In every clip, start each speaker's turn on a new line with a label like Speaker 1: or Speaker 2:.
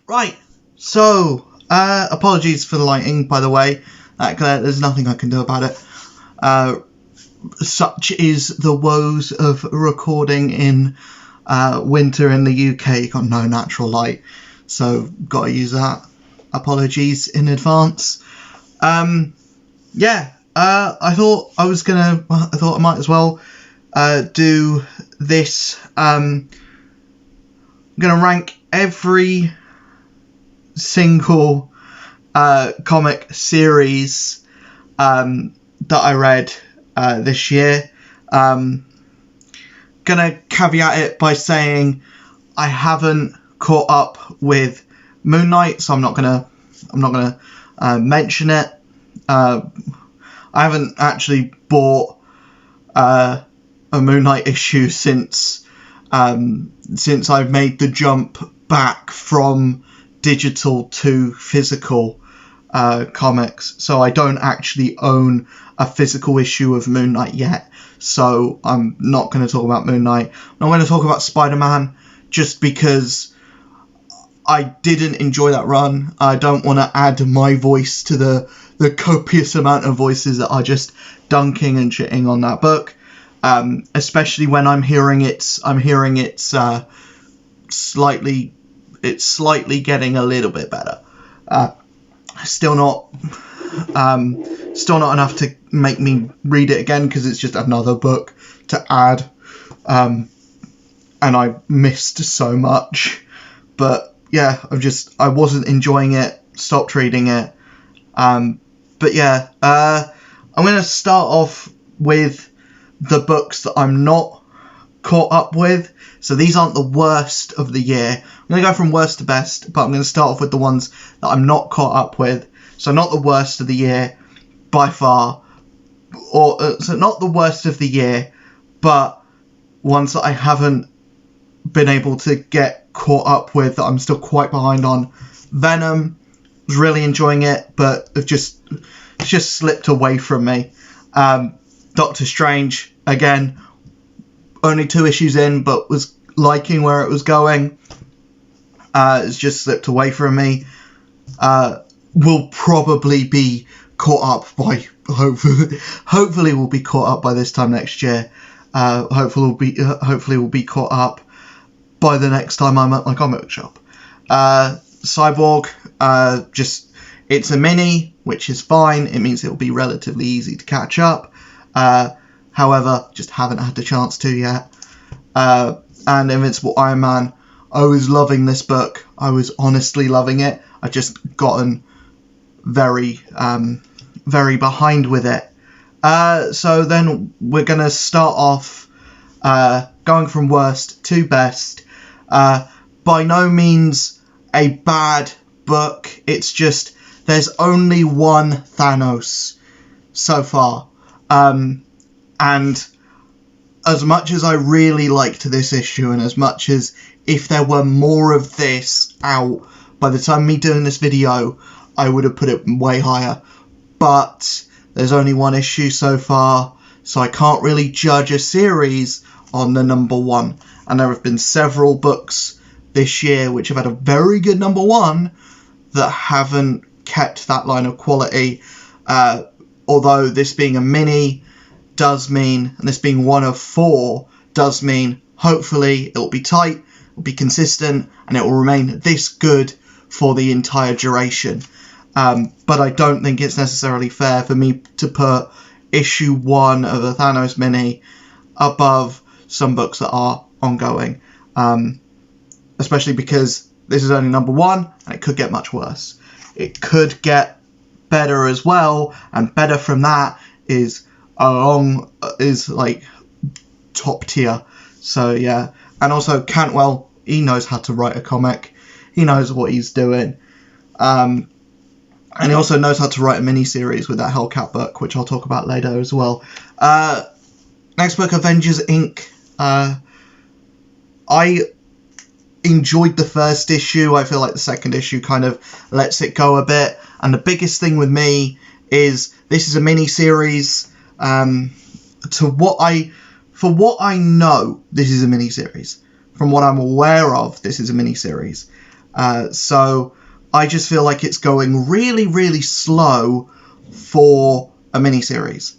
Speaker 1: Right, so, apologies for the lighting, by the way. There's nothing I can do about it. Such is the woes of recording in winter in the UK. Got no natural light, so gotta use that. Apologies in advance. I thought I might as well do this. I'm gonna rank every single comic series that I read this year. Gonna caveat it by saying I haven't caught up with Moon Knight, so I'm not gonna mention it. I haven't actually bought a Moon Knight issue since I've made the jump back from digital to physical comics, so I don't actually own a physical issue of Moon Knight yet, so I'm not going to talk about Moon Knight. I'm going to talk about Spider-Man just because I didn't enjoy that run. I don't want to add my voice to the copious amount of voices that are just dunking and shitting on that book, especially when I'm hearing it's slightly getting a little bit better. Still not enough to make me read it again, because it's just another book to add, and I missed so much. But yeah, I wasn't enjoying it, stopped reading it. But yeah, I'm going to start off with the books that I'm not caught up with. So these aren't the worst of the year. I'm going to go from worst to best, but I'm going to start off with the ones that I'm not caught up with. So not the worst of the year by far, so not the worst of the year, but ones that I haven't been able to get caught up with, that I'm still quite behind on. Venom, was really enjoying it, but it's just slipped away from me. Doctor Strange, again, only 2 issues in, but was liking where it was going. It's just slipped away from me. Will probably be caught up by, hopefully we'll be caught up by this time next year. Hopefully we'll be caught up by the next time I'm at my comic book shop. Cyborg, it's a mini, which is fine. It means it will be relatively easy to catch up. However, just haven't had the chance to yet. And Invincible Iron Man, I was loving this book. I was honestly loving it. I just gotten very behind with it. So then we're going to start off going from worst to best. By no means a bad book. It's just there's only one Thanos so far. And as much as I really liked this issue, and as much as if there were more of this out by the time me doing this video, I would have put it way higher. But there's only one issue so far, so I can't really judge a series on the number one. And there have been several books this year which have had a very good number one that haven't kept that line of quality. Although this being a mini does mean, and this being one of 4 does mean, hopefully it will be tight, it will be consistent, and it will remain this good for the entire duration. But I don't think it's necessarily fair for me to put issue 1 of a Thanos mini above some books that are ongoing. Especially because this is only number 1, and it could get much worse. It could get better as well, and better from that is like top tier. So yeah, and also Cantwell, he knows how to write a comic. He knows what he's doing. And he also knows how to write a mini-series with that Hellcat book, which I'll talk about later as well. Next book, Avengers Inc. I enjoyed the first issue. I feel like the second issue kind of lets it go a bit. And the biggest thing with me is this is a mini-series. For what I know, this is a mini-series. From what I'm aware of, this is a mini-series. So I just feel like it's going really, really slow for a miniseries.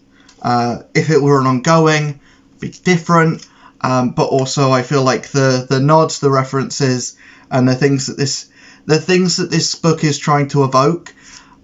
Speaker 1: If it were an ongoing, it'd be different. But also I feel like the nods, the references, and the things that this book is trying to evoke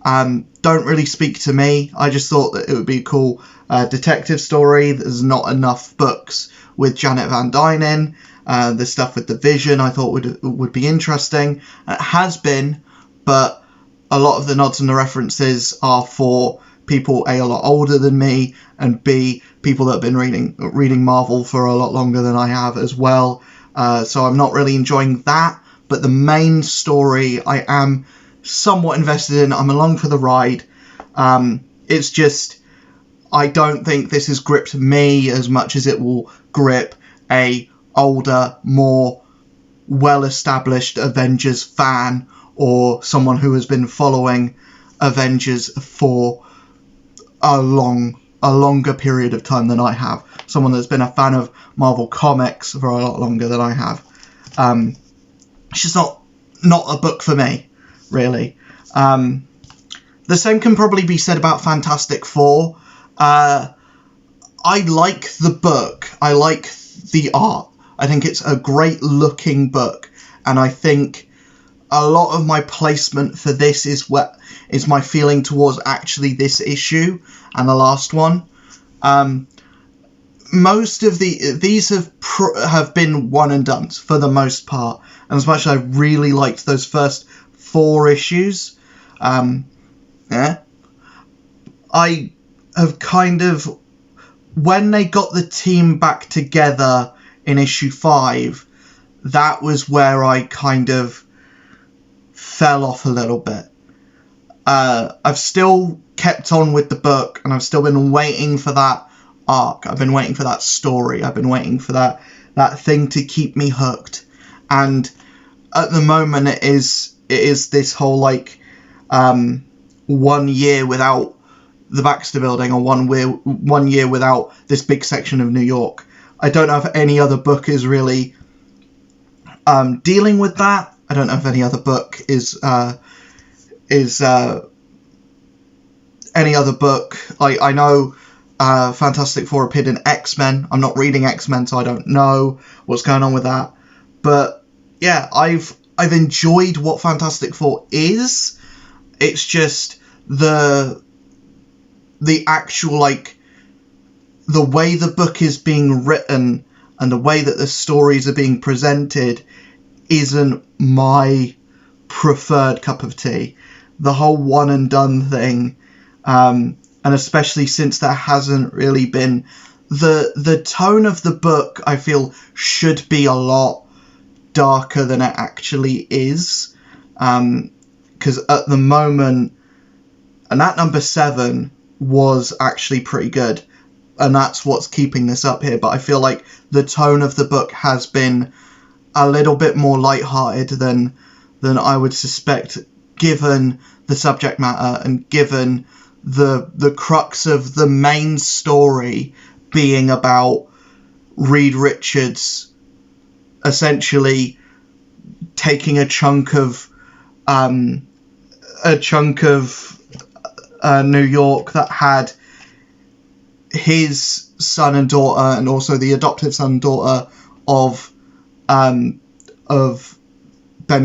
Speaker 1: don't really speak to me. I just thought that it would be a cool detective story. There's not enough books with Janet Van Dyne in. The stuff with the Vision I thought would be interesting. It has been, but a lot of the nods and the references are for people A lot older than me, and B people that have been reading Marvel for a lot longer than I have as well. So I'm not really enjoying that. But the main story I am somewhat invested in. I'm along for the ride. It's just I don't think this has gripped me as much as it will grip a older, more well-established Avengers fan, or someone who has been following Avengers for a longer period of time than I have. Someone that's been a fan of Marvel Comics for a lot longer than I have. It's just not a book for me, really. The same can probably be said about Fantastic Four. I like the book. I like the art. I think it's a great looking book, and I think a lot of my placement for this is my feeling towards actually this issue and the last one. Most of these have been one and done for the most part, and as much as I really liked those first 4 issues, I have kind of, when they got the team back together in issue 5, that was where I kind of fell off a little bit. I've still kept on with the book, and I've still been waiting for that arc. I've been waiting for that story. I've been waiting for that thing to keep me hooked. And at the moment, it is this whole 1 year without the Baxter Building, or 1 year without this big section of New York. I don't know if any other book is really dealing with that. I don't know if any other book is any other book. I know Fantastic Four appeared in X-Men. I'm not reading X-Men, so I don't know what's going on with that. But yeah, I've enjoyed what Fantastic Four is. It's just the actual, the way the book is being written and the way that the stories are being presented isn't my preferred cup of tea. The whole one and done thing, and especially since there hasn't really been the tone of the book, I feel should be a lot darker than it actually is, because at the moment, and that number 7 was actually pretty good, and that's what's keeping this up here. But I feel like the tone of the book has been a little bit more lighthearted than I would suspect, given the subject matter and given the crux of the main story being about Reed Richards essentially taking a chunk of New York that had his son and daughter, and also the adoptive son and daughter of Ben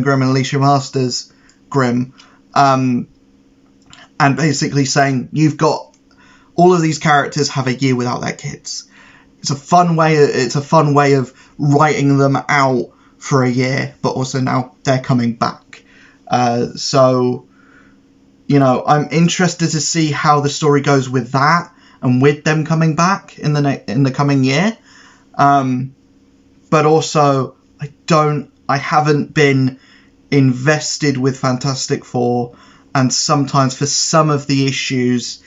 Speaker 1: Grimm and Alicia Masters Grimm, and basically saying, you've got all of these characters have a year without their kids. It's a fun way of writing them out for a year, but also now they're coming back. So, I'm interested to see how the story goes with that, and with them coming back in the coming year. But also, I haven't been invested with Fantastic Four, and sometimes for some of the issues,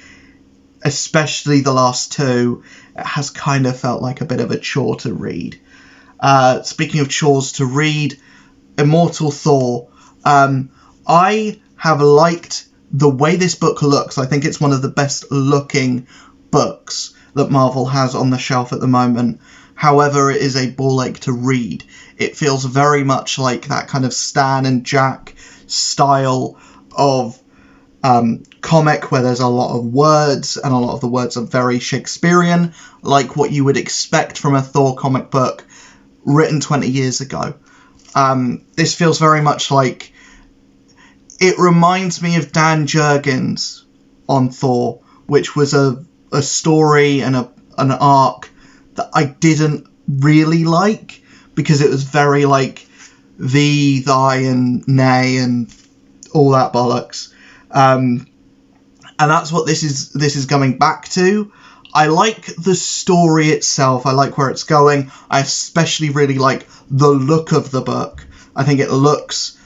Speaker 1: especially the last 2, it has kind of felt like a bit of a chore to read. Speaking of chores to read, Immortal Thor. I have liked the way this book looks. I think it's one of the best looking books that Marvel has on the shelf at the moment. However, it is a ball ache to read. It feels very much like that kind of Stan and Jack style of comic where there's a lot of words, and a lot of the words are very Shakespearean, like what you would expect from a Thor comic book written 20 years ago. This feels very much like... It reminds me of Dan Jurgens on Thor, which was a story and an arc that I didn't really like, because it was very like thee, thy, and nay, and all that bollocks. And that's what this is going back to. I like the story itself. I like where it's going. I especially really like the look of the book. I think it looks,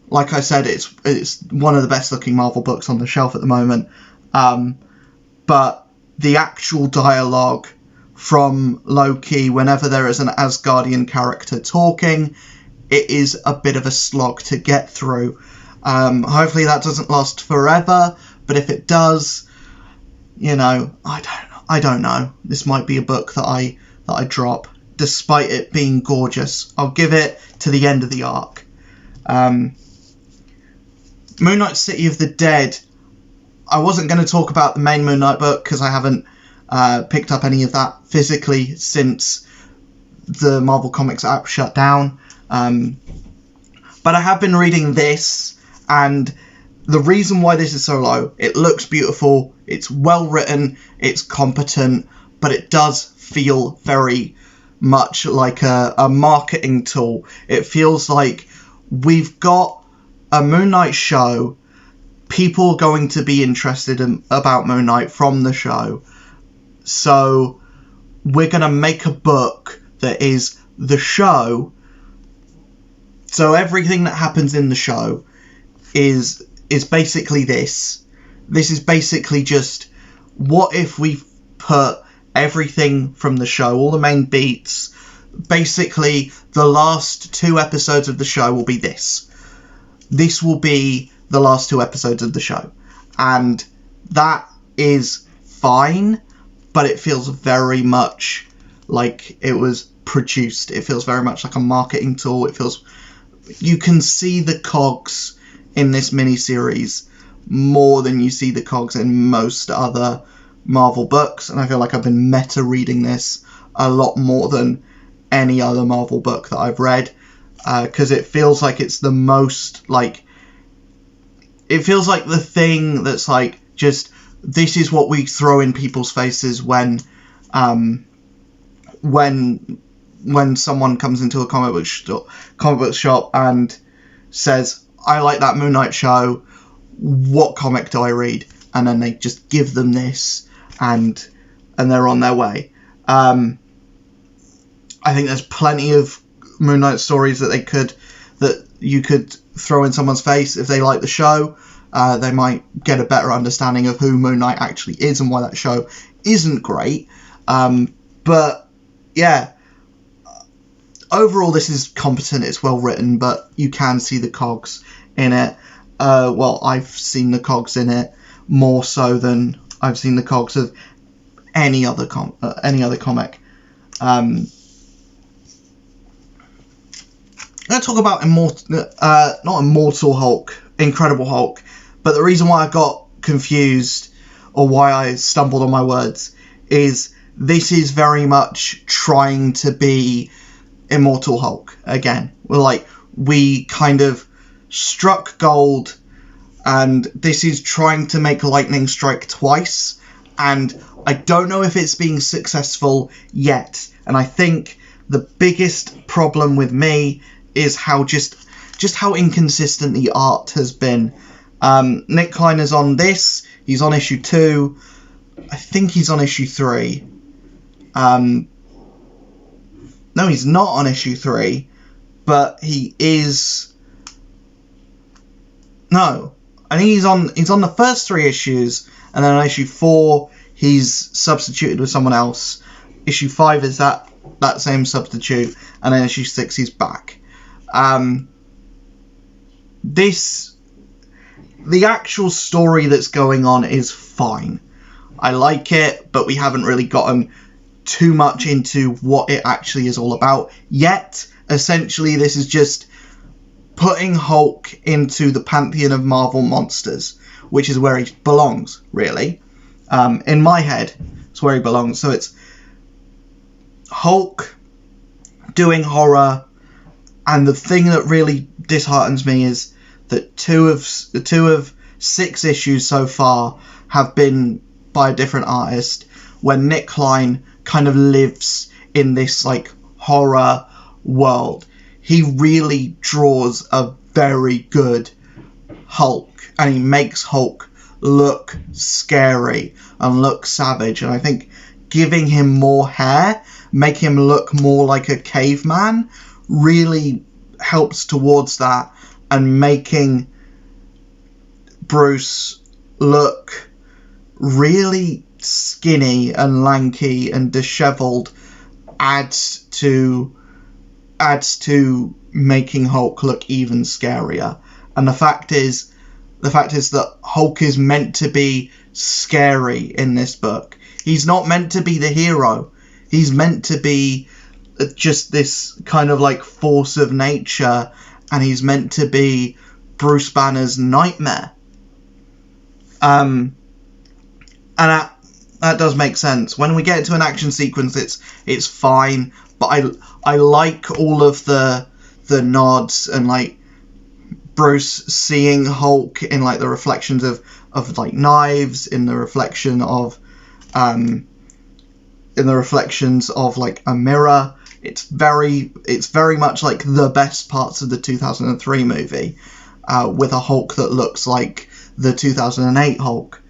Speaker 1: like I said, it's one of the best looking Marvel books on the shelf at the moment. But the actual dialogue from Loki, whenever there is an Asgardian character talking, it is a bit of a slog to get through. Hopefully that doesn't last forever, but if it does, you know, I don't know. This might be a book that I drop, despite it being gorgeous. I'll give it to the end of the arc. Moon Knight City of the Dead. I wasn't going to talk about the main Moon Knight book because I haven't picked up any of that physically since the Marvel Comics app shut down. But I have been reading this, and the reason why this is so low, it looks beautiful, it's well written, it's competent, but it does feel very much like a marketing tool. It feels like we've got a Moon Knight show, people are going to be interested about Moon Knight from the show, so we're going to make a book that is the show, so everything that happens in the show is basically this. This is basically just, what if we put everything from the show, all the main beats, basically the last 2 episodes of the show will be this. This will be the last 2 episodes of the show. And that is fine, but it feels very much like it was produced. It feels very much like a marketing tool. It feels... You can see the cogs in this miniseries more than you see the cogs in most other Marvel books, and I feel like I've been meta reading this a lot more than any other Marvel book that I've read, because it feels like it's the most, like, it feels like the thing that's like, just, this is what we throw in people's faces when someone comes into a comic book shop and says, I like that Moon Knight show, what comic do I read? And then they just give them this, and they're on their way. I think there's plenty of Moon Knight stories that you could throw in someone's face if they like the show. They might get a better understanding of who Moon Knight actually is and why that show isn't great. But yeah, overall this is competent, it's well written, but you can see the cogs in it. Well, I've seen the cogs in it more so than I've seen the cogs of any other comic. I'm going to talk about not Immortal Hulk, Incredible Hulk, but the reason why I got confused, or why I stumbled on my words, is this is very much trying to be Immortal Hulk again. We kind of struck gold, and this is trying to make lightning strike twice, and I don't know if it's being successful yet. And I think the biggest problem with me is how just how inconsistent the art has been. Nick Kleiner's on this, he's on issue 2, I think he's on issue 3. No, he's not on issue 3, but he is... No, I think he's on the first 3 issues, and then on issue 4 he's substituted with someone else. Issue 5 is that same substitute, and then issue 6 he's back. The actual story that's going on is fine. I like it, but we haven't really gotten too much into what it actually is all about yet. Essentially, this is just putting Hulk into the pantheon of Marvel monsters, which is where he belongs, really. In my head, it's where he belongs. So it's Hulk doing horror, and the thing that really disheartens me is that two of 6 issues so far have been by a different artist, when Nick Klein kind of lives in this like horror world. He really draws a very good Hulk, and he makes Hulk look scary and look savage, and I think giving him more hair, making him look more like a caveman, really helps towards that, and making Bruce look really skinny and lanky and disheveled adds to making Hulk look even scarier. And the fact is that Hulk is meant to be scary in this book. He's not meant to be the hero. He's meant to be just this kind of like force of nature, and he's meant to be Bruce Banner's nightmare. And that does make sense. When we get into an action sequence, it's fine, but I like all of the nods, and like Bruce seeing Hulk in like the reflections of like knives, in the reflections of like a mirror. It's very much like the best parts of the 2003 movie, with a Hulk that looks like the 2008 Hulk.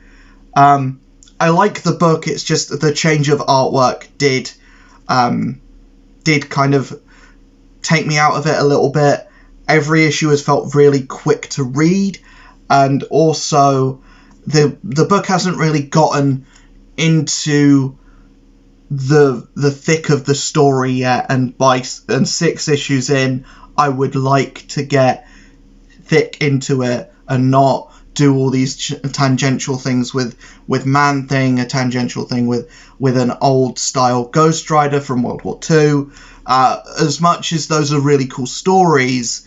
Speaker 1: I like the book. It's just the change of artwork did kind of take me out of it a little bit. Every issue has felt really quick to read, and also the book hasn't really gotten into the thick of the story yet, and 6 issues in, I would like to get thick into it and not do all these tangential things with Man-Thing, a tangential thing with an old style Ghost Rider from World War II. As much as those are really cool stories,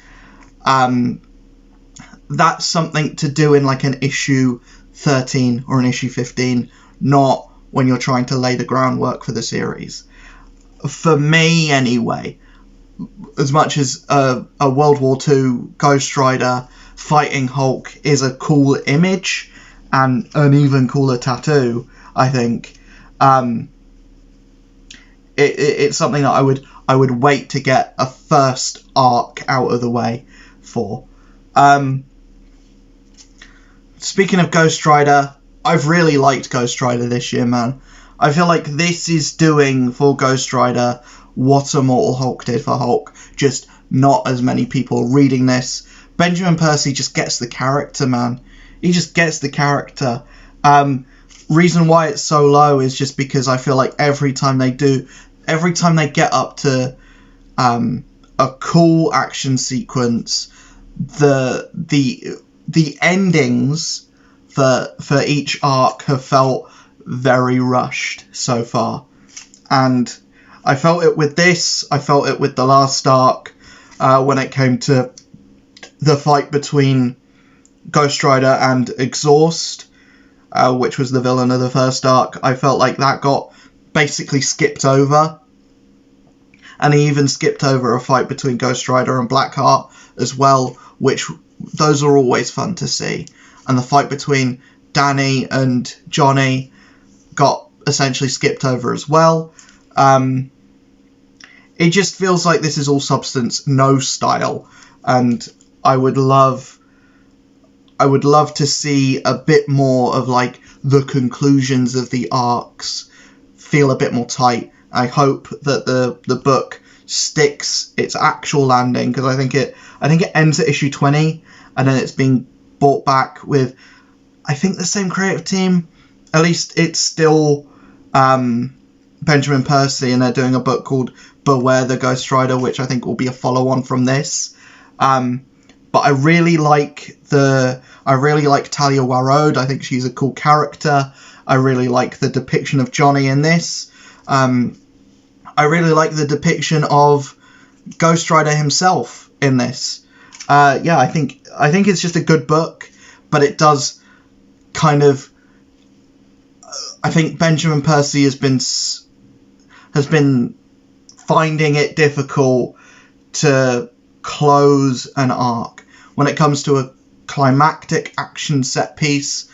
Speaker 1: that's something to do in like an issue 13 or an issue 15, not when you're trying to lay the groundwork for the series. For me, anyway, as much as a World War II Ghost Rider fighting Hulk is a cool image and an even cooler tattoo, I think, it's something that I would wait to get a first arc out of the way for. Speaking of Ghost Rider, I've really liked Ghost Rider this year, man. I feel like this is doing for Ghost Rider what Immortal Hulk did for Hulk, just not as many people reading this. Benjamin Percy just gets the character, man. He just gets the character. Reason why it's so low is just because I feel like every time they get up to a cool action sequence, the endings for each arc have felt very rushed so far. And I felt it with this, I felt it with the last arc, when it came to the fight between Ghost Rider and Exhaust, which was the villain of the first arc. I felt like that got basically skipped over. And he even skipped over a fight between Ghost Rider and Blackheart as well, which those are always fun to see. And the fight between Danny and Johnny got essentially skipped over as well. It just feels like this is all substance, no style. And I would love to see a bit more of like the conclusions of the arcs feel a bit more tight. I hope that the book sticks its actual landing, because I think it ends at issue 20, and then it's being brought back with, I think, the same creative team. At least it's still Benjamin Percy, and they're doing a book called Beware the Ghost Rider, which I think will be a follow-on from this. But I really like Talia Warroad. I think she's a cool character. I really like the depiction of Johnny in this. I really like the depiction of Ghost Rider himself in this. I think it's just a good book, but it does kind of. I think Benjamin Percy has been finding it difficult to close an arc when it comes to a climactic action set piece.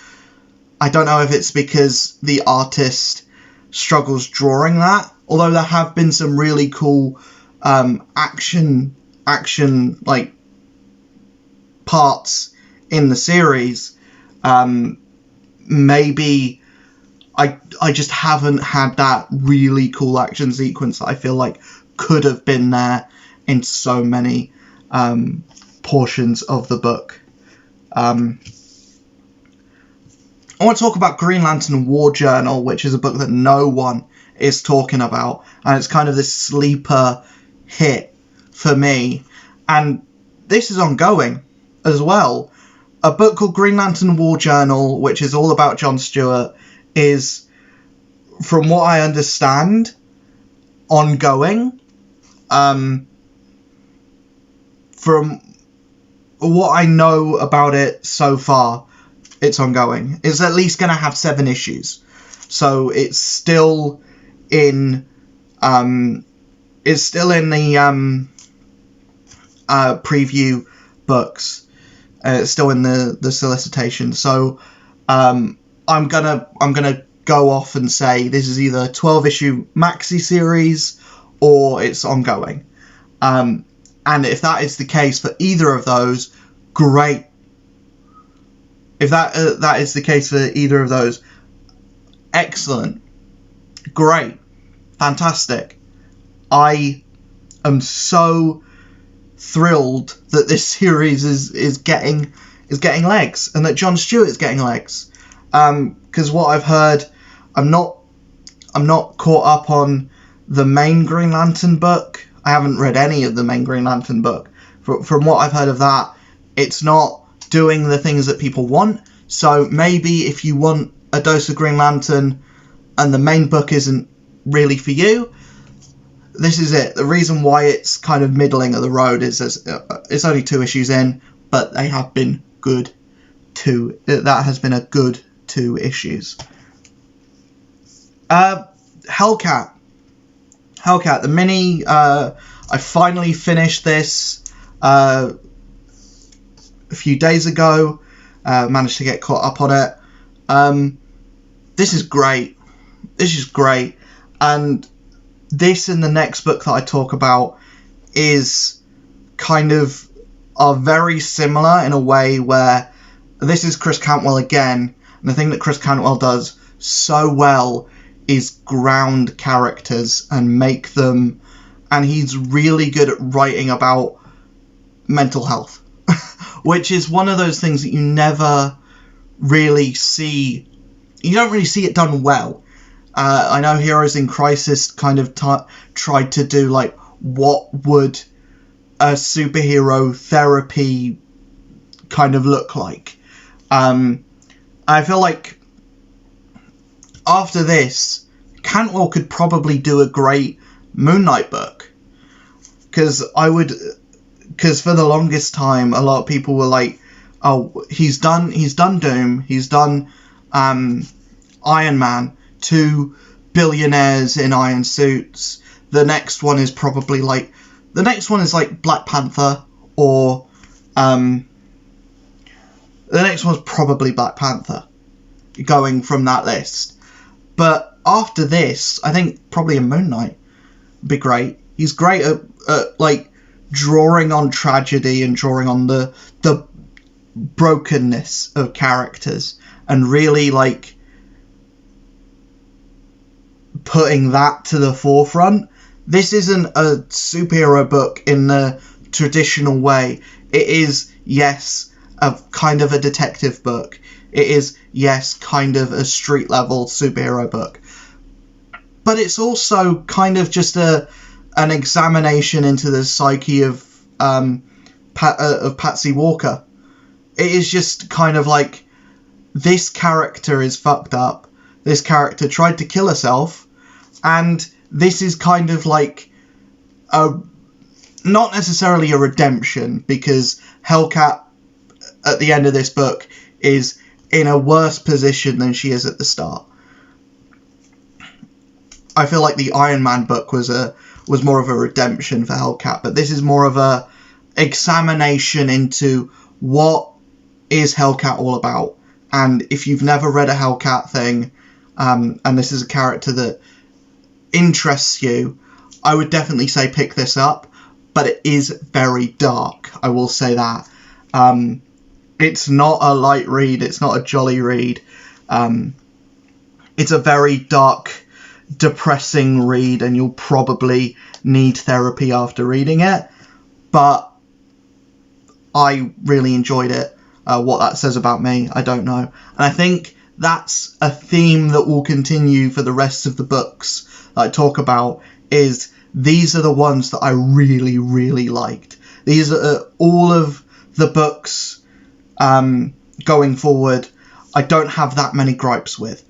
Speaker 1: I don't know if it's because the artist struggles drawing that, although there have been some really cool action like parts in the series. Maybe I just haven't had that really cool action sequence that I feel like could have been there in so many portions of the book. I want to talk about Green Lantern War Journal, which is a book that no one is talking about, and it's kind of this sleeper hit for me. And this is ongoing as well. A book called Green Lantern War Journal, which is all about Jon Stewart, is, from what I understand, ongoing. From what I know about it so far, it's ongoing. It's at least going to have 7 issues, so it's still in the preview books. It's still in the solicitation. So I'm gonna go off and say this is either a 12-issue maxi series or it's ongoing. And if that is the case for either of those, great. If that is the case for either of those, excellent, great, fantastic. I am so thrilled that this series is getting legs, and that Jon Stewart is getting legs. Because what I've heard, I'm not caught up on the main Green Lantern book. I haven't read any of the main Green Lantern book. From what I've heard of that, it's not doing the things that people want. So maybe if you want a dose of Green Lantern and the main book isn't really for you, this is it. The reason why it's kind of middling of the road is it's only 2 issues in, but they have been good too. That has been a good 2 issues. Hellcat, the mini. I finally finished this a few days ago. Managed to get caught up on it. This is great. And this and the next book that I talk about is kind of are very similar in a way where this is Chris Cantwell again, and the thing that Chris Cantwell does so well is ground characters and make them, and he's really good at writing about mental health, which is one of those things that you never really see. You don't really see it done well. I know Heroes in Crisis kind of tried to do like what would a superhero therapy kind of look like. I feel like after this, Cantwell could probably do a great Moon Knight book, because for the longest time a lot of people were like, oh, he's done Doom, he's done Iron Man, 2 billionaires in iron suits. The next one is like Black Panther, or the next one's probably Black Panther, going from that list. But after this, I think probably a Moon Knight would be great. He's great at like drawing on tragedy and drawing on the brokenness of characters, and really like putting that to the forefront. This isn't a superhero book in the traditional way. It is, yes, a kind of a detective book. It is, yes, kind of a street level superhero book. But it's also kind of just an examination into the psyche of Patsy Walker. It is just kind of like, this character is fucked up. This character tried to kill herself, And this is kind of like not necessarily a redemption, because Hellcat at the end of this book is in a worse position than she is at the start. I feel like the Iron Man book was more of a redemption for Hellcat, but this is more of a examination into what is Hellcat all about. And if you've never read a Hellcat thing, and this is a character that interests you, I would definitely say pick this up, but it is very dark, I will say that. It's not a light read, it's not a jolly read. It's a very dark, depressing read, and you'll probably need therapy after reading it, but I really enjoyed it. What that says about me, I don't know. And I think that's a theme that will continue for the rest of the books that I talk about, is these are the ones that I really, really liked. These are all of the books going forward I don't have that many gripes with.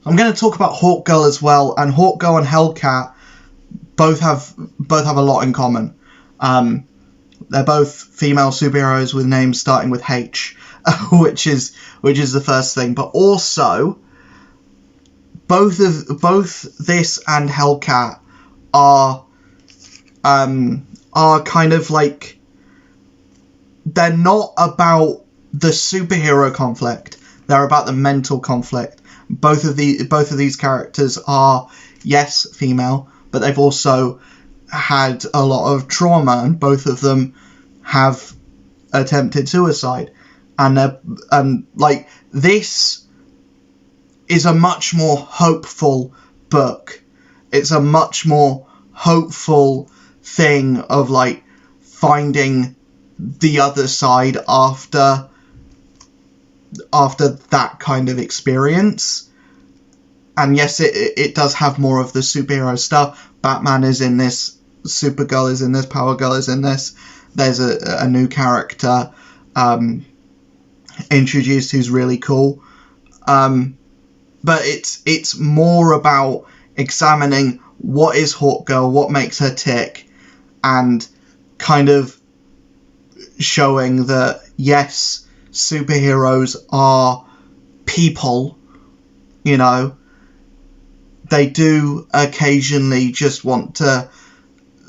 Speaker 1: I'm going to talk about Hawk Girl as well, and Hawk Girl and Hellcat both have a lot in common. They're both female superheroes with names starting with H, which is the first thing. But also, both this and Hellcat are kind of like, they're not about the superhero conflict. They're about the mental conflict. Both of these characters are, yes, female, but they've also had a lot of trauma, and both of them have attempted suicide. And like, this is a much more hopeful book. It's a much more hopeful thing of like finding the other side after that kind of experience. And yes, it does have more of the superhero stuff. Batman is in this, Supergirl is in this, Power Girl is in this. There's a new character introduced who's really cool. But it's more about examining what is Hawk Girl, what makes her tick, and kind of showing that, yes, superheroes are people, you know. They do occasionally just want to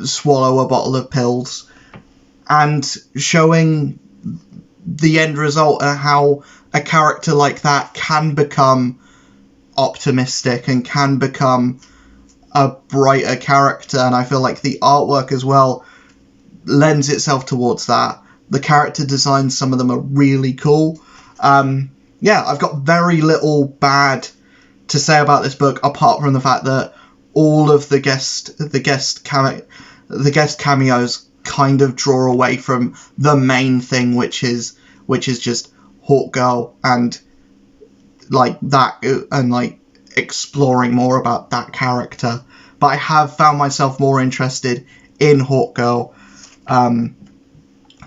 Speaker 1: swallow a bottle of pills, and showing the end result and how a character like that can become optimistic and can become a brighter character. And I feel like the artwork as well lends itself towards that. The character designs, some of them are really cool. Yeah, I've got very little bad to say about this book, apart from the fact that all of the guest cameos kind of draw away from the main thing, which is just Hawk Girl, and like that, and like exploring more about that character. But I have found myself more interested in Hawk Girl than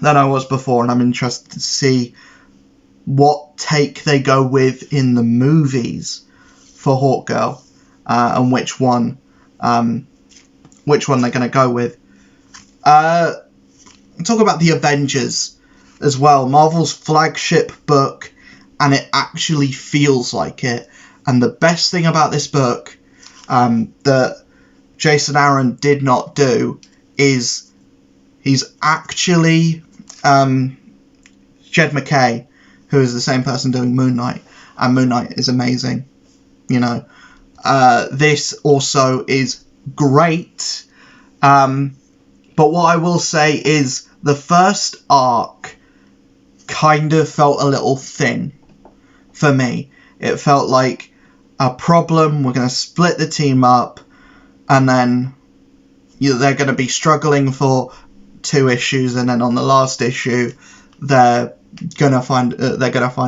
Speaker 1: I was before, and I'm interested to see what take they go with in the movies for Hawk Girl, and which one they're going to go with. Talk about the Avengers as well, Marvel's flagship book, and it actually feels like it. And the best thing about this book that Jason Aaron did not do is he's actually Jed MacKay, who is the same person doing Moon Knight, and Moon Knight is amazing, you know. This also is great, but what I will say is the first arc kind of felt a little thin for me. It felt like a problem, we're going to split the team up, and then they're going to be struggling for 2 issues, and then on the last issue they're going to find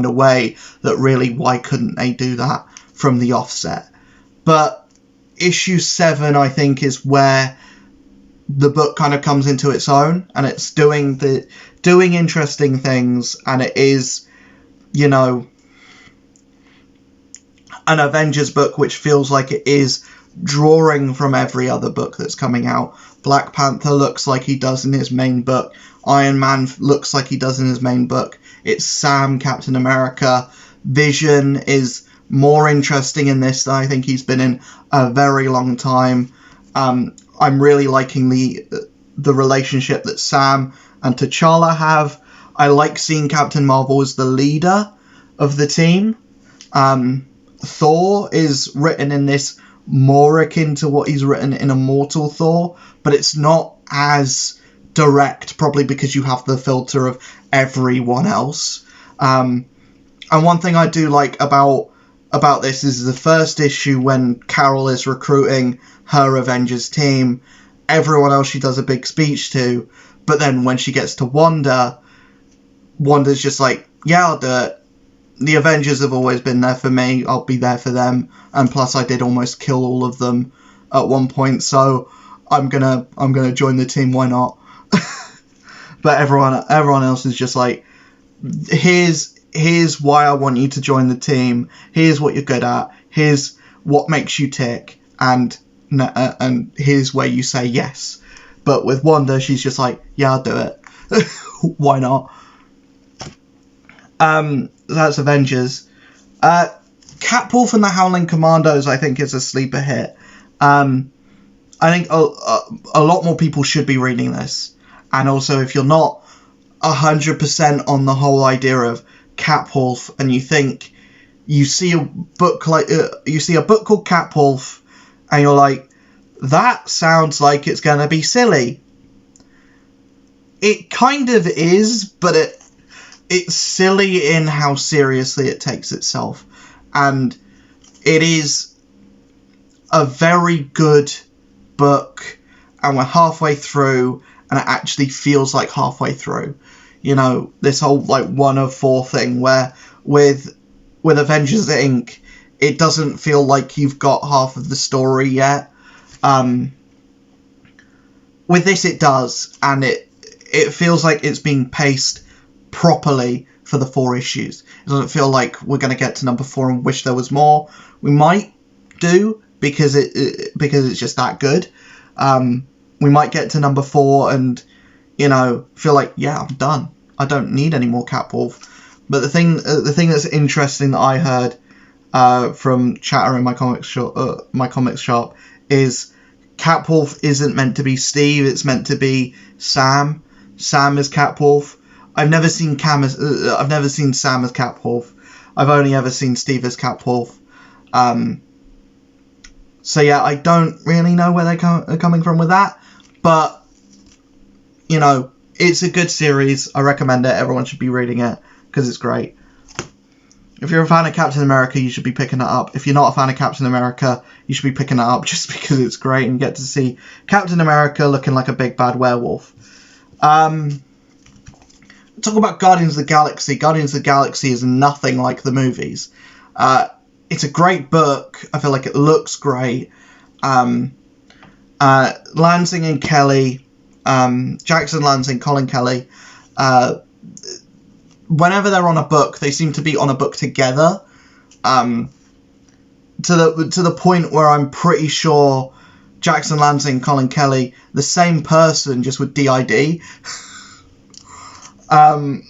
Speaker 1: a way that really, why couldn't they do that from the offset? But issue 7, I think, is where the book kind of comes into its own, and it's doing interesting things, and it is, you know, an Avengers book which feels like it is drawing from every other book that's coming out. Black Panther looks like he does in his main book. Iron Man looks like he does in his main book. It's Sam, Captain America. Vision is more interesting in this than I think he's been in a very long time. I'm really liking the relationship that Sam and T'Challa have. I like seeing Captain Marvel as the leader of the team. Thor is written in this more akin to what he's written in Immortal Thor, but it's not as direct, probably because you have the filter of everyone else. And one thing I do like about this is the first issue when Carol is recruiting her Avengers team, everyone else she does a big speech to, but then when she gets to Wanda's just like, yeah, I'll do it. The Avengers have always been there for me. I'll be there for them. And plus, I did almost kill all of them at one point, so I'm gonna join the team. Why not? But everyone else is just like, here's why I want you to join the team. Here's what you're good at. Here's what makes you tick. And here's where you say yes. But with Wanda, she's just like, yeah, I'll do it. Why not? That's Avengers. Catwolf and the Howling Commandos, I think, is a sleeper hit. I think a lot more people should be reading this. And also, if you're not 100% on the whole idea of Catwolf, and you think you see a book called Catwolf, and you're like, that sounds like it's going to be silly. It kind of is, but it's silly in how seriously it takes itself. And it is a very good book, and we're halfway through, and it actually feels like halfway through. You know, this whole, like, 1 of 4 thing, where with Avengers Inc., it doesn't feel like you've got half of the story yet. With this, it does, and it feels like it's being paced properly for the 4 issues. It doesn't feel like we're going to get to number 4 and wish there was more. We might do, because it's just that good. We might get to number 4 and, you know, feel like, yeah, I'm done. I don't need any more Catwolf. But the thing that's interesting that I heard from chatter in my comics shop is Catwolf isn't meant to be Steve. It's meant to be Sam. Sam is Catwolf. I've never seen Sam as Catwolf. I've only ever seen Steve as Catwolf. So yeah, I don't really know where they're coming from with that. But, you know, it's a good series. I recommend it. Everyone should be reading it because it's great. If you're a fan of Captain America, you should be picking it up. If you're not a fan of Captain America, you should be picking it up just because it's great and get to see Captain America looking like a big bad werewolf. Talk about Guardians of the Galaxy. Guardians of the Galaxy is nothing like the movies. It's a great book. I feel like it looks great. Lansing and Kelly, Jackson Lansing, Colin Kelly, whenever they're on a book, they seem to be on a book together, to the point where I'm pretty sure Jackson Lansing, Colin Kelly, the same person, just with DID. For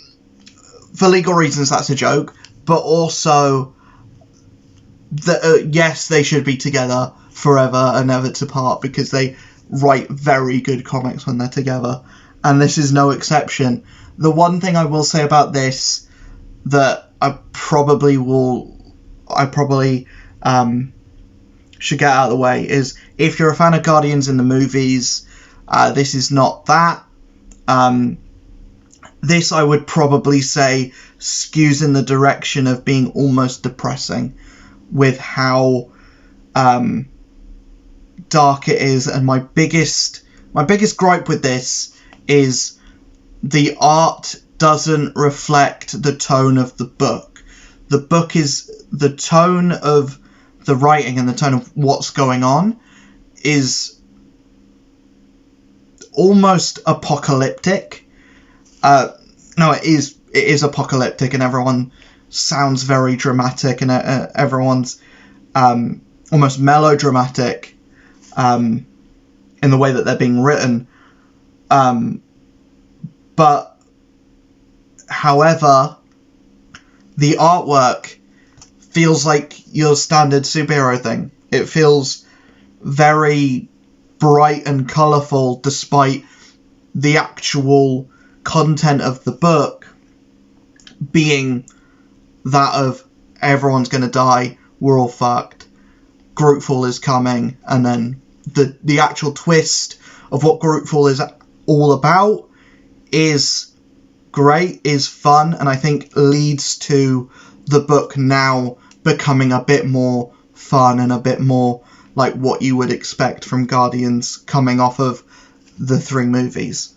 Speaker 1: legal reasons, that's a joke, but also, yes, they should be together forever and never to part, because they write very good comics when they're together, and this is no exception. The one thing I will say about this that I probably should get out of the way is, if you're a fan of Guardians in the movies, this is not that. This, I would probably say, skews in the direction of being almost depressing with how dark it is, and my biggest gripe with this is the art doesn't reflect the tone of the book. The book is, the tone of the writing and the tone of what's going on is almost apocalyptic. No, it is apocalyptic, and everyone sounds very dramatic, and everyone's almost melodramatic, in the way that they're being written. But, however, the artwork feels like your standard superhero thing. It feels very bright and colourful, despite the actual content of the book being that of everyone's going to die, we're all fucked, Grootfall is coming, and then the actual twist of what Grootfall is all about is great, is fun, and I think leads to the book now becoming a bit more fun and a bit more like what you would expect from Guardians coming off of the 3 movies.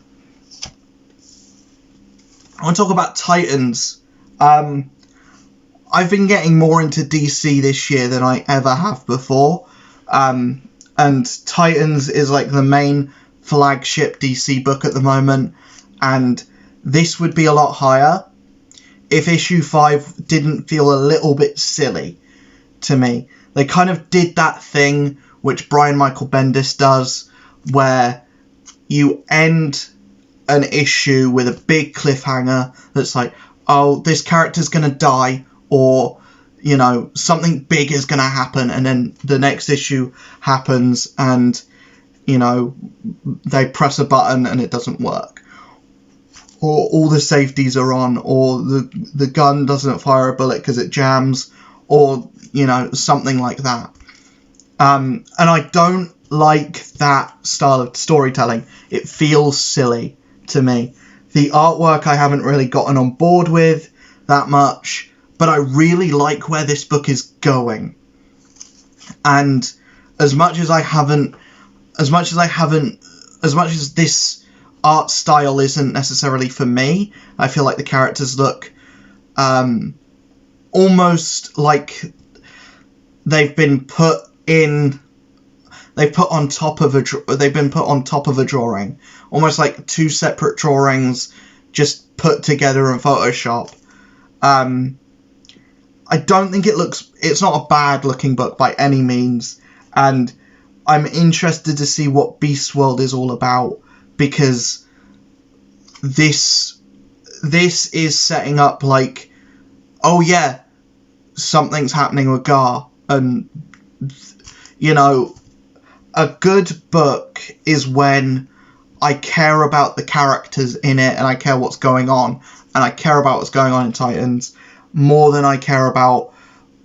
Speaker 1: I want to talk about Titans. I've been getting more into DC this year than I ever have before. And Titans is like the main flagship DC book at the moment. And this would be a lot higher if issue 5 didn't feel a little bit silly to me. They kind of did that thing which Brian Michael Bendis does, where you end an issue with a big cliffhanger that's like, oh, this character's going to die, or, you know, something big is going to happen, and then the next issue happens and, you know, they press a button and it doesn't work. Or all the safeties are on, or the gun doesn't fire a bullet because it jams, or, you know, something like that. And I don't like that style of storytelling. It feels silly to me. The artwork I haven't really gotten on board with that much, but I really like where this book is going. And as much as this art style isn't necessarily for me, I feel like the characters look almost like they've been put on top of a drawing, almost like 2 separate drawings just put together in Photoshop. I don't think it's not a bad looking book by any means, and I'm interested to see what Beast World is all about, because this is setting up like, oh yeah, something's happening with Gar, and, you know, a good book is when I care about the characters in it, and I care what's going on, and I care about what's going on in Titans more than I care about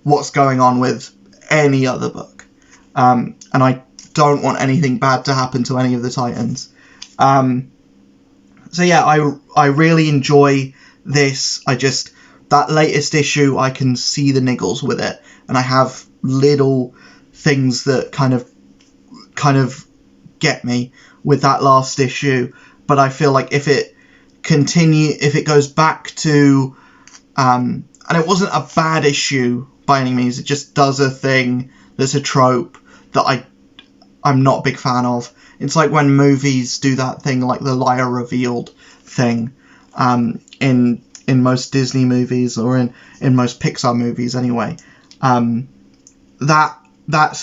Speaker 1: what's going on with any other book. And I don't want anything bad to happen to any of the Titans. So yeah, I really enjoy this. That latest issue, I can see the niggles with it, and I have little things that kind of get me with that last issue. But I feel like if it goes back to, and it wasn't a bad issue by any means, it just does a thing that's a trope that I'm not a big fan of. It's like when movies do that thing, like the liar revealed thing, in most Disney movies, or in most Pixar movies anyway. That's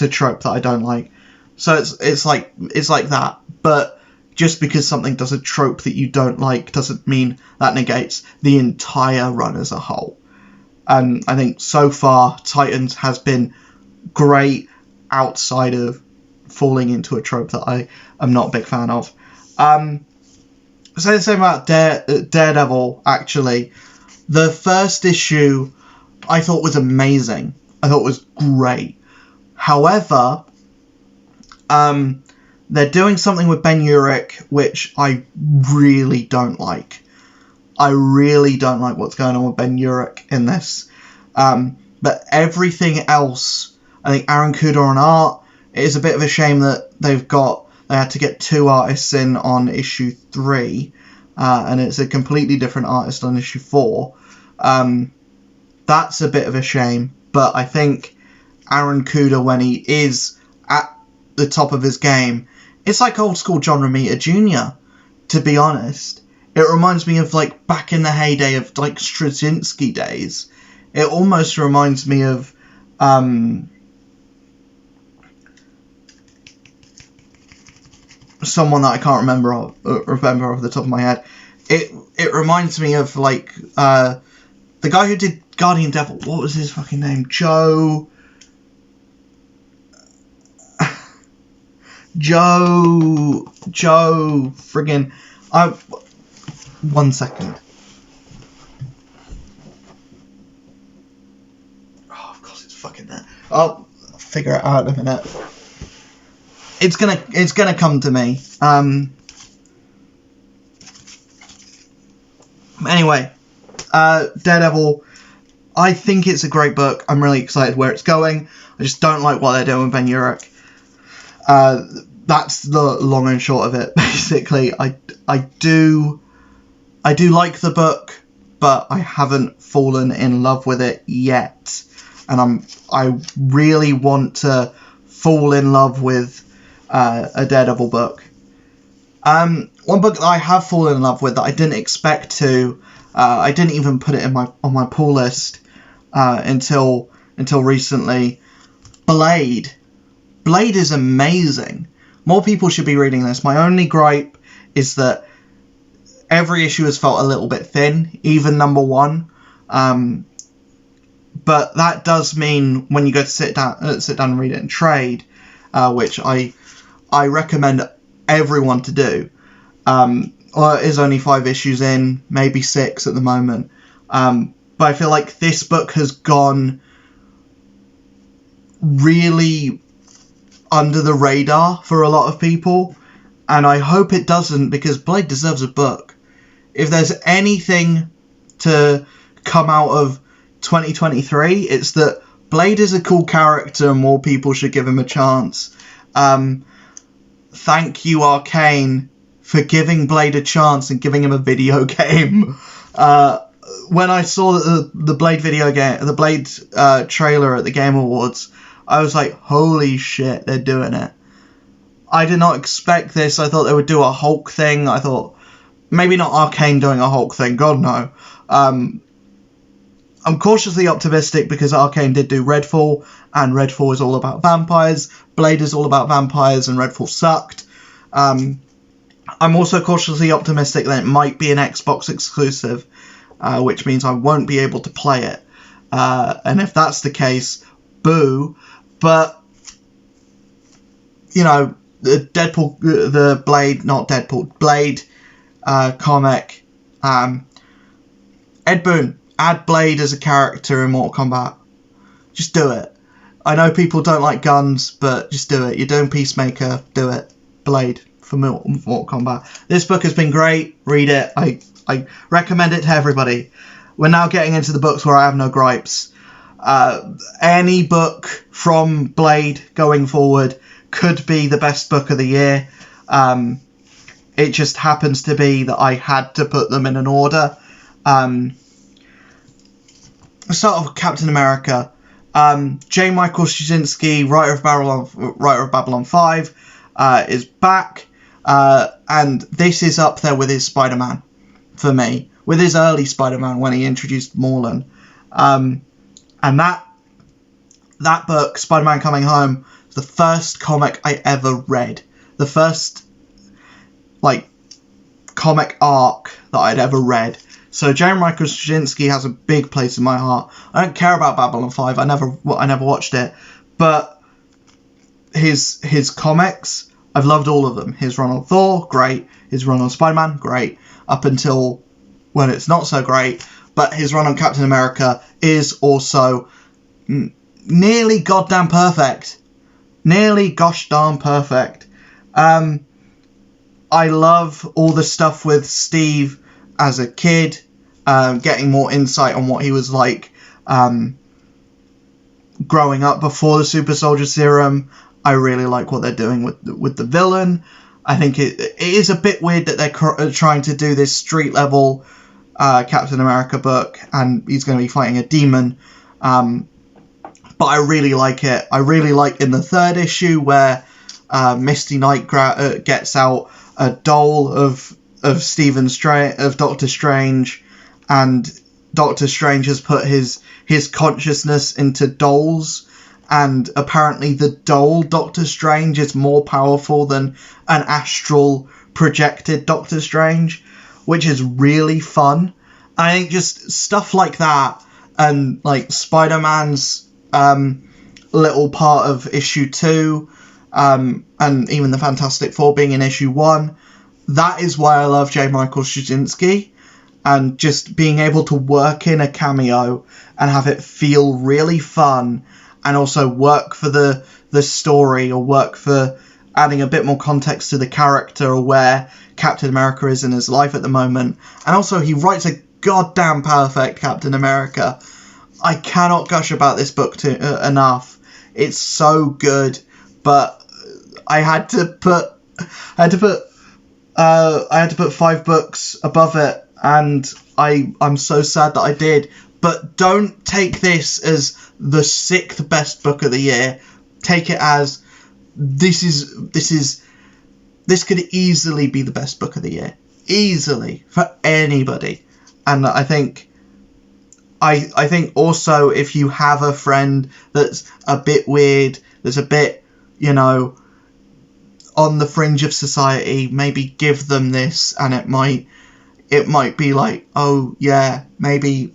Speaker 1: a trope that I don't like. So it's like that. But just because something does a trope that you don't like doesn't mean that negates the entire run as a whole. And I think so far Titans has been great outside of falling into a trope that I am not a big fan of. So the same about Daredevil, actually. The first issue I thought was amazing. I thought it was great. However, they're doing something with Ben Urich which I really don't like. I really don't like what's going on with Ben Urich in this. But everything else, I think Aaron Kuder on art, it is a bit of a shame that they had to get 2 artists in on issue 3, and it's a completely different artist on issue 4. That's a bit of a shame, but I think Aaron Kuder, when he is at the top of his game, it's like old school John Romita Jr., to be honest. It reminds me of like back in the heyday of like Straczynski days. It almost reminds me of someone that I can't remember off the top of my head. It reminds me of like the guy who did Guardian Devil. What was his fucking name? Joe friggin' one second. Oh, of course it's fucking there. I'll figure it out in a minute. It's gonna come to me. Anyway, Daredevil. I think it's a great book. I'm really excited where it's going. I just don't like what they're doing with Ben Urich. That's the long and short of it. Basically, I do like the book, but I haven't fallen in love with it yet, and I really want to fall in love with a Daredevil book. One book that I have fallen in love with that I didn't expect to. I didn't even put it on my pull list until recently. Blade. Blade is amazing. More people should be reading this. My only gripe is that every issue has felt a little bit thin, even number 1. But that does mean when you go to sit down and read it in trade, which I recommend everyone to do. Well, it is only 5 issues in, maybe 6 at the moment. But I feel like this book has gone really under the radar for a lot of people, and I hope it doesn't, because Blade deserves a book. If there's anything to come out of 2023, it's that Blade is a cool character and more people should give him a chance. Thank you, Arcane, for giving Blade a chance and giving him a video game. When I saw the Blade trailer at the Game Awards, I was like, holy shit, they're doing it. I did not expect this. I thought they would do a Hulk thing. I thought, maybe not Arcane doing a Hulk thing, God no. I'm cautiously optimistic because Arcane did do Redfall, and Redfall is all about vampires. Blade is all about vampires, and Redfall sucked. I'm also cautiously optimistic that it might be an Xbox exclusive, which means I won't be able to play it. And if that's the case, boo. But, you know, the Blade comic, Ed Boon, add Blade as a character in Mortal Kombat. Just do it. I know people don't like guns, but just do it. You're doing Peacemaker, do it. Blade for Mortal Kombat. This book has been great. Read it. I recommend it to everybody. We're now getting into the books where I have no gripes. Any book from Blade going forward could be the best book of the year. It just happens to be that I had to put them in an order. Let's start off with Captain America. J. Michael Straczynski, writer of Babylon 5, is back. And this is up there with his Spider-Man, for me. With his early Spider-Man when he introduced Morlun. And that book, Spider-Man Coming Home, was the first comic I ever read. The first, comic arc that I'd ever read. So J. Michael Straczynski has a big place in my heart. I don't care about Babylon 5. I never watched it. But his comics, I've loved all of them. His run on Thor, great. His run on Spider-Man, great. Up until when it's not so great. But his run on Captain America is also nearly goddamn perfect. Nearly gosh darn perfect. I love all the stuff with Steve as a kid, getting more insight on what he was like growing up before the Super Soldier Serum. I really like what they're doing with the villain. I think it is a bit weird that they're trying to do this street level Captain America book, and he's going to be fighting a demon. But I really like it. I really like in the 3rd issue where Misty Knight gets out a doll of Doctor Strange, and Doctor Strange has put his consciousness into dolls, and apparently the doll Doctor Strange is more powerful than an astral projected Doctor Strange, which is really fun. I think just stuff like that, and like Spider-Man's little part of issue 2, and even the Fantastic Four being in issue 1, that is why I love J. Michael Straczynski, and just being able to work in a cameo and have it feel really fun, and also work for the story, or work for adding a bit more context to the character, or where Captain America is in his life at the moment. And also, he writes a goddamn perfect Captain America. I cannot gush about this book enough. It's so good, but I had to put 5 books above it, and I'm so sad that I did. But don't take this as the 6th best book of the year. Take it as this could easily be the best book of the year, easily, for anybody. And I think also, if you have a friend that's a bit weird, that's a bit, on the fringe of society, maybe give them this, and it might be like, oh yeah, maybe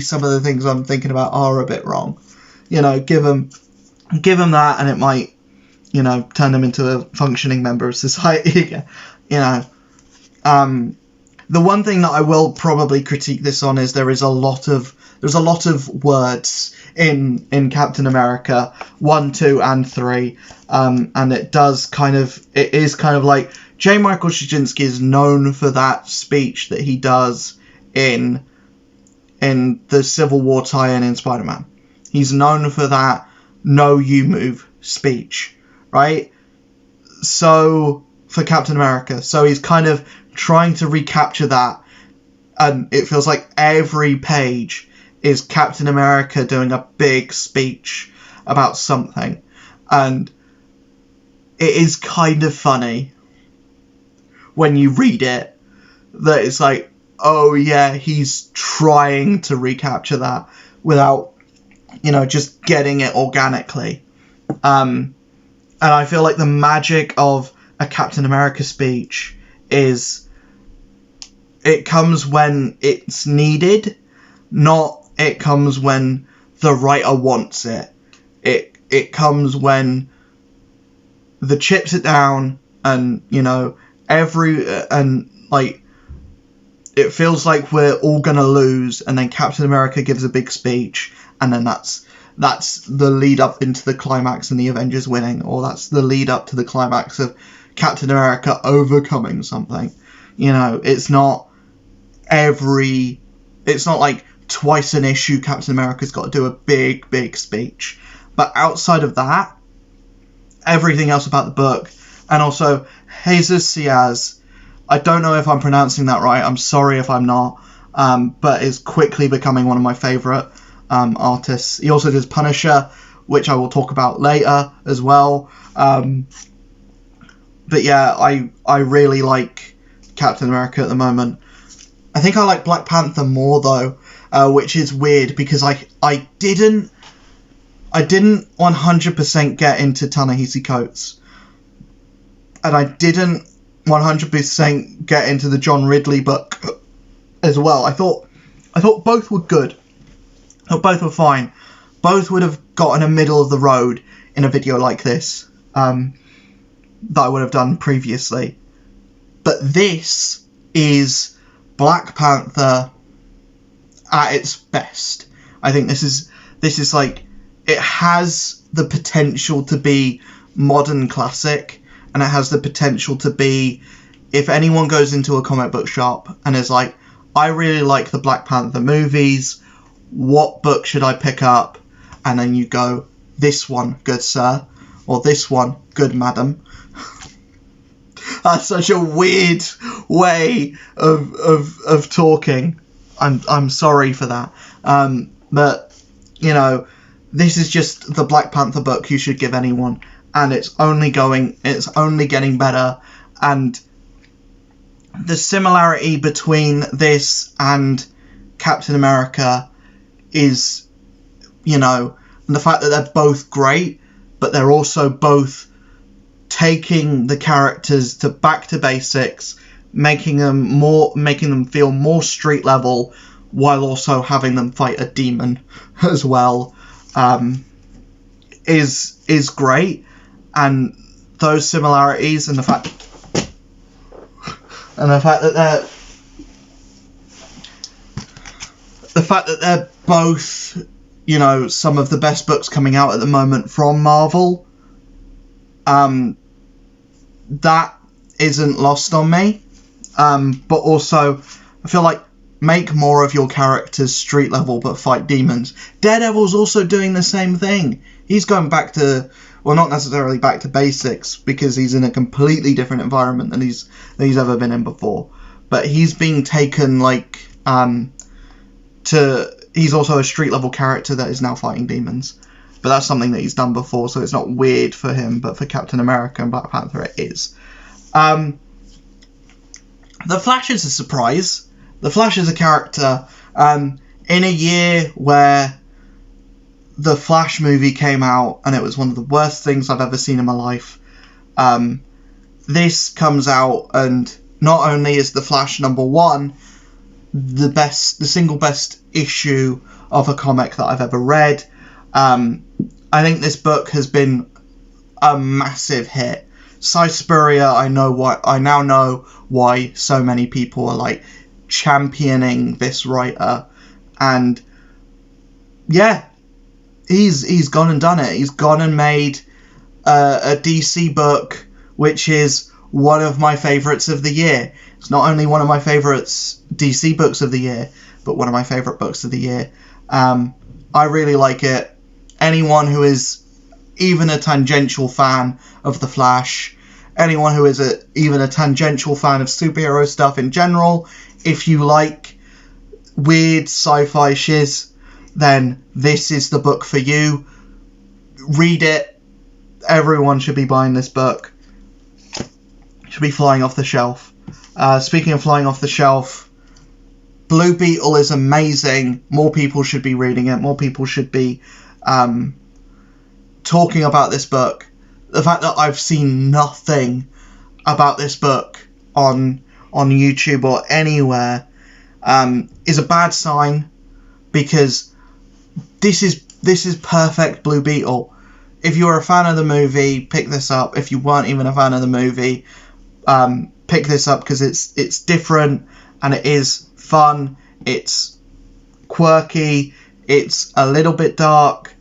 Speaker 1: some of the things I'm thinking about are a bit wrong. Give them that, and it might, turn them into a functioning member of society again. The one thing that I will probably critique this on is there's a lot of words in Captain America 1, 2, and 3, and it is kind of like J. Michael Straczynski is known for that speech that he does in the Civil War tie-in in Spider-Man. He's known for that "No, you move" speech, right? So for Captain America, so he's kind of trying to recapture that, and it feels like every page is Captain America doing a big speech about something, and it is kind of funny when you read it, that it's like, oh yeah, he's trying to recapture that without, just getting it organically. And I feel like the magic of a Captain America speech is it comes when it's needed, not it comes when the writer wants it. It comes when the chips are down, and it feels like we're all gonna lose, and then Captain America gives a big speech, and then that's the lead up into the climax and the Avengers winning, or that's the lead up to the climax of Captain America overcoming something. It's not like twice an issue Captain America's got to do a big speech. But outside of that, everything else about the book, and also Jesus Ciaz, I don't know if I'm pronouncing that right, I'm sorry if I'm not, but is quickly becoming one of my favourite artists. He also does Punisher, which I will talk about later as well. But yeah, I really like Captain America at the moment. I think I like Black Panther more though, which is weird because I didn't 100% get into Ta-Nehisi Coates, and I didn't 100% get into the John Ridley book as well. I thought both were good. I thought both were fine. Both would have gotten a middle of the road in a video like this that I would have done previously. But this is Black Panther at its best. I think this is like, it has the potential to be modern classic, and it has the potential to be, if anyone goes into a comic book shop and is like, I really like the Black Panther movies, what book should I pick up? And then you go, this one, good sir, or this one, good madam. That's such a weird way of talking. I'm sorry for that. But this is just the Black Panther book you should give anyone, and it's only getting better. And the similarity between this and Captain America is, and the fact that they're both great, but they're also both taking the characters back to basics, making them feel more street level, while also having them fight a demon as well, is great. And those similarities and the fact that they're both, you know, some of the best books coming out at the moment from Marvel, that isn't lost on me. But also, I feel like, make more of your characters street level but fight demons. Daredevil's also doing the same thing. He's going back to, well, not necessarily back to basics, because he's in a completely different environment than he's ever been in before. But he's being taken, like, he's also a street level character that is now fighting demons. But that's something that he's done before, so it's not weird for him, but for Captain America and Black Panther it is. The Flash is a surprise. The Flash is a character, in a year where the Flash movie came out and it was one of the worst things I've ever seen in my life. This comes out, and not only is the Flash #1 the single best issue of a comic that I've ever read, I think this book has been a massive hit. Cy Spurrier, I now know why so many people are like championing this writer, and yeah, he's gone and done it. He's gone and made a DC book which is one of my favourites of the year. It's not only one of my favourites DC books of the year, but one of my favourite books of the year. I really like it. Anyone who is even a tangential fan of The Flash, anyone who is even a tangential fan of superhero stuff in general, if you like weird sci-fi shiz, then this is the book for you. Read it. Everyone should be buying this book. It should be flying off the shelf. Speaking of flying off the shelf, Blue Beetle is amazing. More people should be reading it. More people should be talking about this book. The fact that I've seen nothing about this book on YouTube or anywhere is a bad sign, because this is perfect Blue Beetle. If you're a fan of the movie, pick this up. If you weren't even a fan of the movie, pick this up, because it's different and it is fun. It's quirky. It's a little bit dark.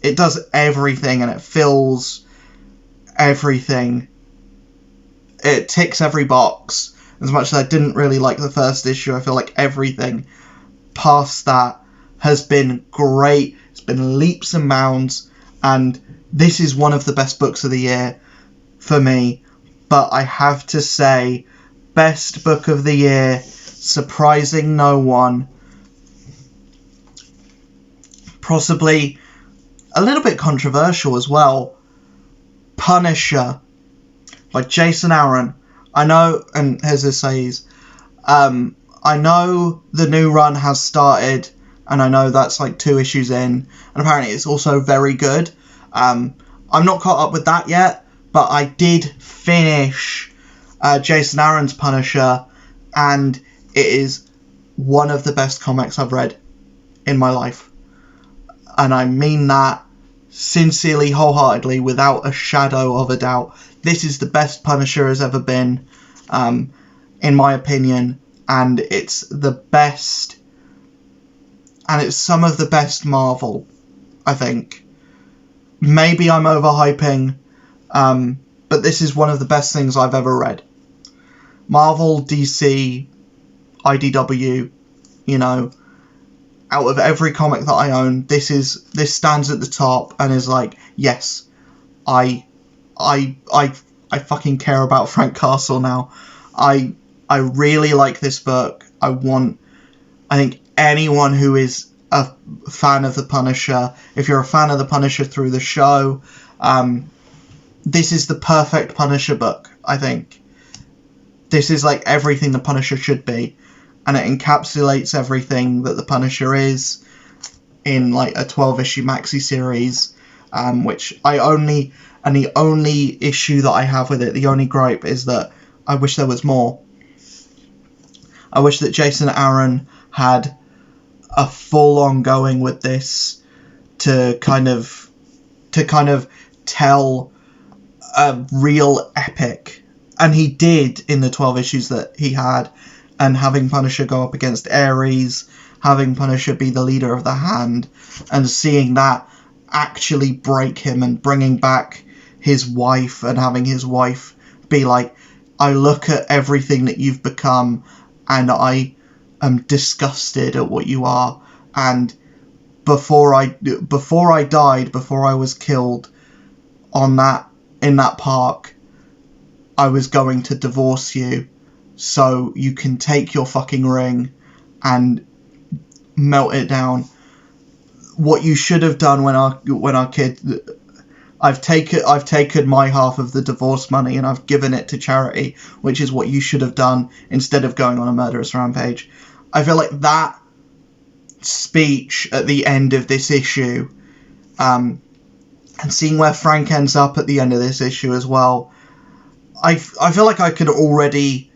Speaker 1: It does everything and it fills everything. It ticks every box. As much as I didn't really like the first issue, I feel like everything past that has been great. It's been leaps and bounds, and this is one of the best books of the year for me. But I have to say, best book of the year, surprising no one, possibly a little bit controversial as well, Punisher by Jason Aaron. I know, and as it says, I know the new run has started, and I know that's like 2 issues in, and apparently it's also very good. I'm not caught up with that yet, but I did finish Jason Aaron's Punisher, and it is one of the best comics I've read in my life. And I mean that sincerely, wholeheartedly, without a shadow of a doubt. This is the best Punisher has ever been, in my opinion, and it's the best, and it's some of the best Marvel, I think. Maybe I'm overhyping, but this is one of the best things I've ever read. Marvel, DC, IDW, you know, out of every comic that I own, this stands at the top and is like, yes, I fucking care about Frank Castle now. I really like this book. I think anyone who is a fan of the Punisher, if you're a fan of the Punisher through the show, this is the perfect Punisher book, I think. This is like everything the Punisher should be, and it encapsulates everything that the Punisher is. in like a 12-issue maxi series, which the only issue that I have with it, the only gripe, is that I wish there was more. I wish that Jason Aaron had a full-on going with this to kind of tell a real epic, and he did in the 12 issues that he had, and having Punisher go up against Ares, having Punisher be the leader of the Hand, and seeing that actually break him, and bringing back his wife, and having his wife be like, I look at everything that you've become, and I am disgusted at what you are, and before I died, before I was killed in that park, I was going to divorce you, so you can take your fucking ring and melt it down. What you should have done when our kid, I've taken my half of the divorce money and I've given it to charity, which is what you should have done instead of going on a murderous rampage. I feel like that speech at the end of this issue, and seeing where Frank ends up at the end of this issue as well, I feel like I can already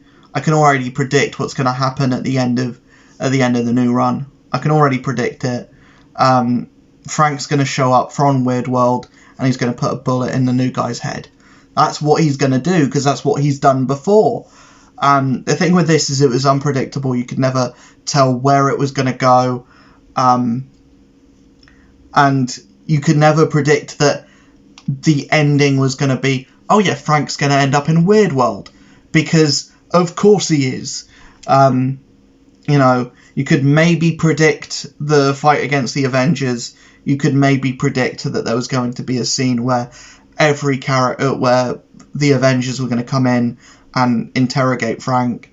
Speaker 1: predict what's going to happen at the end of the new run. I can already predict it. Frank's going to show up from Weird World and he's going to put a bullet in the new guy's head. That's what he's going to do, because that's what he's done before. The thing with this is it was unpredictable. You could never tell where it was going to go. And you could never predict that the ending was going to be, oh yeah, Frank's going to end up in Weird World, because of course he is. You could maybe predict the fight against the Avengers. You could maybe predict that there was going to be a scene where where the Avengers were going to come in and interrogate Frank,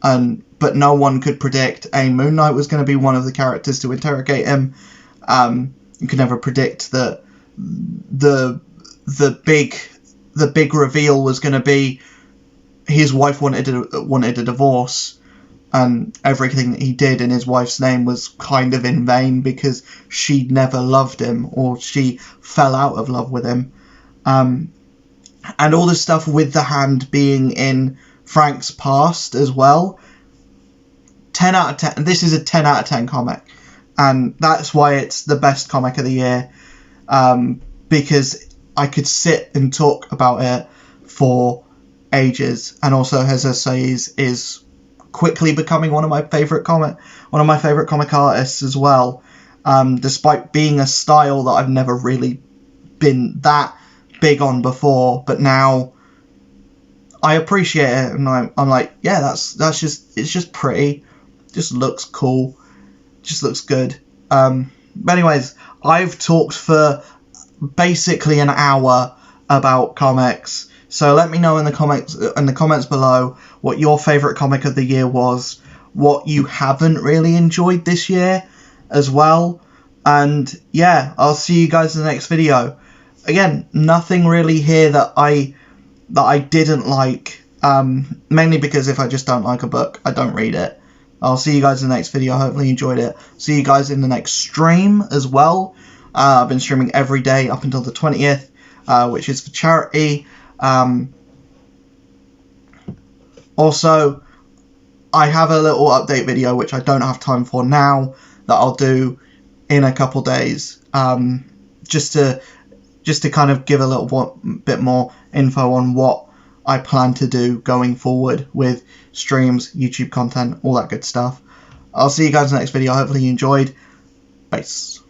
Speaker 1: but no one could predict Moon Knight was going to be one of the characters to interrogate him. You could never predict that the big reveal was going to be his wife wanted a divorce, and everything that he did in his wife's name was kind of in vain because she'd never loved him, or she fell out of love with him. And all this stuff with the Hand being in Frank's past as well. 10 out of 10. This is a 10 out of 10 comic. And that's why it's the best comic of the year. Because I could sit and talk about it for ages. And also, as I say, is quickly becoming one of my favorite comic artists as well. Despite being a style that I've never really been that big on before, but now I appreciate it, and I'm like, yeah, it's just pretty, just looks cool, just looks good. But anyways, I've talked for basically an hour about comics. So let me know in the comments below what your favourite comic of the year was, what you haven't really enjoyed this year as well. And yeah, I'll see you guys in the next video. Again, nothing really here that I didn't like, mainly because if I just don't like a book, I don't read it. I'll see you guys in the next video. Hopefully you enjoyed it. See you guys in the next stream as well. I've been streaming every day up until the 20th, which is for charity. Also, I have a little update video which I don't have time for now that I'll do in a couple days, just to kind of give a little bit more info on what I plan to do going forward with streams, YouTube content, all that good stuff. I'll see you guys in the next video. Hopefully you enjoyed. Peace.